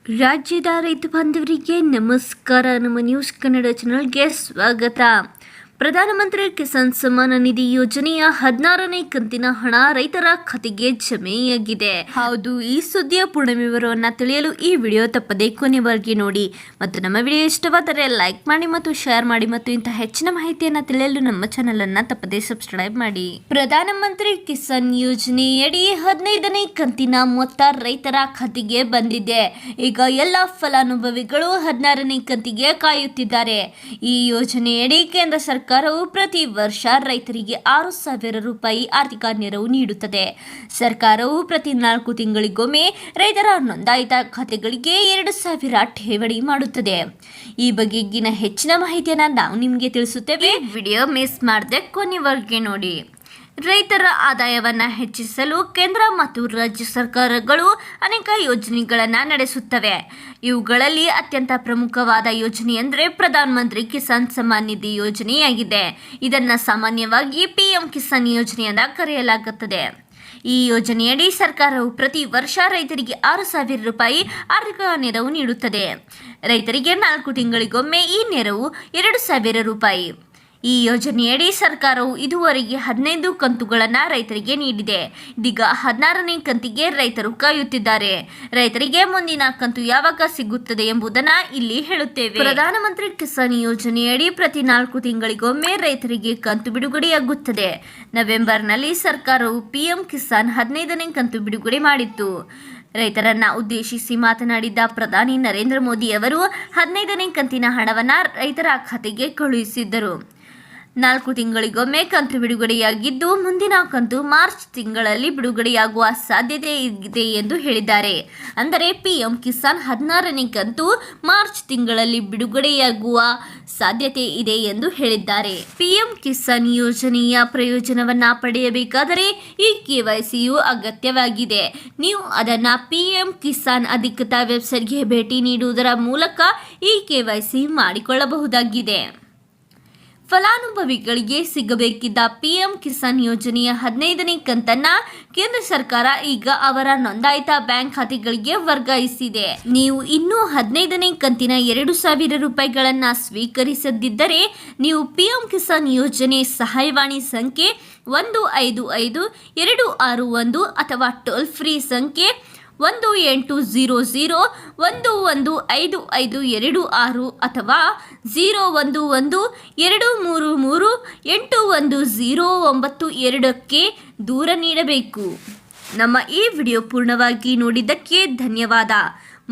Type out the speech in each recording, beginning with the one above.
ರಾಜ್ಯದ ರೈತ ಬಾಂಧವರಿಗೆ ನಮಸ್ಕಾರ. ನಮ್ಮ ನ್ಯೂಸ್ ಕನ್ನಡ ಚಾನಲ್ಗೆ ಸ್ವಾಗತ. ಪ್ರಧಾನಮಂತ್ರಿ ಕಿಸಾನ್ ಸಮ್ಮಾನ ನಿಧಿ ಯೋಜನೆಯ 16ನೇ ಕಂತಿನ ಹಣ ರೈತರ ಖಾತೆಗೆ ಜಮೆಯಾಗಿದೆ. ಹೌದು, ಈ ಸುದ್ದಿಯ ಪೂರ್ಣ ವಿವರವನ್ನು ತಿಳಿಯಲು ಈ ವಿಡಿಯೋ ತಪ್ಪದೆ ಕೊನೆವರೆಗೆ ನೋಡಿ ಮತ್ತು ನಮ್ಮ ವಿಡಿಯೋ ಇಷ್ಟವಾದರೆ ಲೈಕ್ ಮಾಡಿ ಮತ್ತು ಶೇರ್ ಮಾಡಿ ಮತ್ತು ಇಂತಹ ಹೆಚ್ಚಿನ ಮಾಹಿತಿಯನ್ನು ತಿಳಿಯಲು ನಮ್ಮ ಚಾನೆಲ್ ಅನ್ನು ತಪ್ಪದೆ ಸಬ್ಸ್ಕ್ರೈಬ್ ಮಾಡಿ. ಪ್ರಧಾನಮಂತ್ರಿ ಕಿಸಾನ್ ಯೋಜನೆಯಡಿ 15ನೇ ಕಂತಿನ ಮೊತ್ತ ರೈತರ ಖಾತೆಗೆ ಬಂದಿದೆ. ಈಗ ಎಲ್ಲ ಫಲಾನುಭವಿಗಳು 16ನೇ ಕಂತಿಗೆ ಕಾಯುತ್ತಿದ್ದಾರೆ. ಈ ಯೋಜನೆಯಡಿ ಕೇಂದ್ರ ಸರ್ಕಾರವು ಪ್ರತಿ ವರ್ಷ ರೈತರಿಗೆ 6,000 ರೂಪಾಯಿ ಆರ್ಥಿಕ ನೆರವು ನೀಡುತ್ತದೆ. ಸರ್ಕಾರವು ಪ್ರತಿ 4 ತಿಂಗಳಿಗೊಮ್ಮೆ ರೈತರ ನೋಂದಾಯಿತ ಖಾತೆಗಳಿಗೆ 2,000 ಠೇವಣಿ ಮಾಡುತ್ತದೆ. ಈ ಬಗೆಗಿನ ಹೆಚ್ಚಿನ ಮಾಹಿತಿಯನ್ನು ನಾವು ನಿಮಗೆ ತಿಳಿಸುತ್ತೇವೆ. ವಿಡಿಯೋ ಮಿಸ್ ಮಾಡದೆ ಕೊನೆವರೆಗೆ ನೋಡಿ. ರೈತರ ಆದಾಯವನ್ನು ಹೆಚ್ಚಿಸಲು ಕೇಂದ್ರ ಮತ್ತು ರಾಜ್ಯ ಸರ್ಕಾರಗಳು ಅನೇಕ ಯೋಜನೆಗಳನ್ನು ನಡೆಸುತ್ತವೆ. ಇವುಗಳಲ್ಲಿ ಅತ್ಯಂತ ಪ್ರಮುಖವಾದ ಯೋಜನೆ ಎಂದರೆ ಪ್ರಧಾನಮಂತ್ರಿ ಕಿಸಾನ್ ಸಮ್ಮಾನ್ ನಿಧಿ ಯೋಜನೆಯಾಗಿದೆ. ಇದನ್ನು ಸಾಮಾನ್ಯವಾಗಿ PM ಕಿಸಾನ್ ಯೋಜನೆ ಎಂದು ಕರೆಯಲಾಗುತ್ತದೆ. ಈ ಯೋಜನೆಯಡಿ ಸರ್ಕಾರವು ಪ್ರತಿ ವರ್ಷ ರೈತರಿಗೆ 6,000 ರೂಪಾಯಿ ಆರ್ಥಿಕ ನೆರವು ನೀಡುತ್ತದೆ. ರೈತರಿಗೆ 4 ತಿಂಗಳಿಗೊಮ್ಮೆ ಈ ನೆರವು 2,000 ರೂಪಾಯಿ. ಈ ಯೋಜನೆಯಡಿ ಸರ್ಕಾರವು ಇದುವರೆಗೆ 15 ಕಂತುಗಳನ್ನು ರೈತರಿಗೆ ನೀಡಿದೆ. ಇದೀಗ 16ನೇ ಕಂತಿಗೆ ರೈತರು ಕಾಯುತ್ತಿದ್ದಾರೆ. ರೈತರಿಗೆ ಮುಂದಿನ ಕಂತು ಯಾವಾಗ ಸಿಗುತ್ತದೆ ಎಂಬುದನ್ನು ಇಲ್ಲಿ ಹೇಳುತ್ತೇವೆ. ಪ್ರಧಾನಮಂತ್ರಿ ಕಿಸಾನ್ ಯೋಜನೆಯಡಿ ಪ್ರತಿ 4 ತಿಂಗಳಿಗೊಮ್ಮೆ ರೈತರಿಗೆ ಕಂತು ಬಿಡುಗಡೆಯಾಗುತ್ತದೆ. ನವೆಂಬರ್ನಲ್ಲಿ ಸರ್ಕಾರವು PM ಕಿಸಾನ್ 15ನೇ ಕಂತು ಬಿಡುಗಡೆ ಮಾಡಿತ್ತು. ರೈತರನ್ನ ಉದ್ದೇಶಿಸಿ ಮಾತನಾಡಿದ ಪ್ರಧಾನಿ ನರೇಂದ್ರ ಮೋದಿ ಅವರು 15ನೇ ಕಂತಿನ ಹಣವನ್ನು ರೈತರ ಖಾತೆಗೆ ಕಳುಹಿಸಿದ್ದರು. 4 ತಿಂಗಳಿಗೊಮ್ಮೆ ಕಂತು ಬಿಡುಗಡೆಯಾಗಿದ್ದು ಮುಂದಿನ ಕಂತು ಮಾರ್ಚ್ ತಿಂಗಳಲ್ಲಿ ಬಿಡುಗಡೆಯಾಗುವ ಸಾಧ್ಯತೆ ಇದೆ ಎಂದು ಹೇಳಿದ್ದಾರೆ. ಅಂದರೆ PM ಕಿಸಾನ್ 16ನೇ ಕಂತು ಮಾರ್ಚ್ ತಿಂಗಳಲ್ಲಿ ಬಿಡುಗಡೆಯಾಗುವ ಸಾಧ್ಯತೆ ಇದೆ ಎಂದು ಹೇಳಿದ್ದಾರೆ. PM ಕಿಸಾನ್ ಯೋಜನೆಯ ಪ್ರಯೋಜನವನ್ನು ಪಡೆಯಬೇಕಾದರೆ ಈ KYCಯು ಅಗತ್ಯವಾಗಿದೆ. ನೀವು ಅದನ್ನು PM ಕಿಸಾನ್ ಅಧಿಕೃತ ವೆಬ್ಸೈಟ್ಗೆ ಭೇಟಿ ನೀಡುವುದರ ಮೂಲಕ ಈ KYC ಮಾಡಿಕೊಳ್ಳಬಹುದಾಗಿದೆ. ಫಲಾನುಭವಿಗಳಿಗೆ ಸಿಗಬೇಕಿದ್ದ PM ಕಿಸಾನ್ ಯೋಜನೆಯ 15ನೇ ಕಂತನ್ನು ಕೇಂದ್ರ ಸರ್ಕಾರ ಈಗ ಅವರ ನೋಂದಾಯಿತ ಬ್ಯಾಂಕ್ ಖಾತೆಗಳಿಗೆ ವರ್ಗಾಯಿಸಿದೆ. ನೀವು ಇನ್ನೂ 15ನೇ ಕಂತಿನ 2,000 ರೂಪಾಯಿಗಳನ್ನು ಸ್ವೀಕರಿಸದಿದ್ದರೆ ನೀವು PM ಕಿಸಾನ್ ಯೋಜನೆ ಸಹಾಯವಾಣಿ ಸಂಖ್ಯೆ 155-261 ಅಥವಾ ಟೋಲ್ ಫ್ರೀ ಸಂಖ್ಯೆ 1800-115526 ಅಥವಾ 011-233-81092ಕ್ಕೆ ದೂರ ನೀಡಬೇಕು. ನಮ್ಮ ಈ ವಿಡಿಯೋ ಪೂರ್ಣವಾಗಿ ನೋಡಿದ್ದಕ್ಕೆ ಧನ್ಯವಾದ.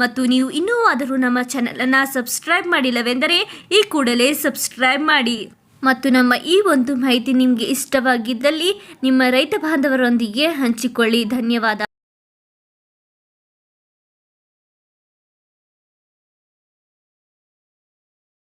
ಮತ್ತು ನೀವು ಇನ್ನೂ ಆದರೂ ನಮ್ಮ ಚಾನಲನ್ನು ಸಬ್ಸ್ಕ್ರೈಬ್ ಮಾಡಿಲ್ಲವೆಂದರೆ ಈ ಕೂಡಲೇ ಸಬ್ಸ್ಕ್ರೈಬ್ ಮಾಡಿ. ಮತ್ತು ನಮ್ಮ ಈ ಒಂದು ಮಾಹಿತಿ ನಿಮಗೆ ಇಷ್ಟವಾಗಿದ್ದಲ್ಲಿ ನಿಮ್ಮ ರೈತ ಬಾಂಧವರೊಂದಿಗೆ ಹಂಚಿಕೊಳ್ಳಿ. ಧನ್ಯವಾದ.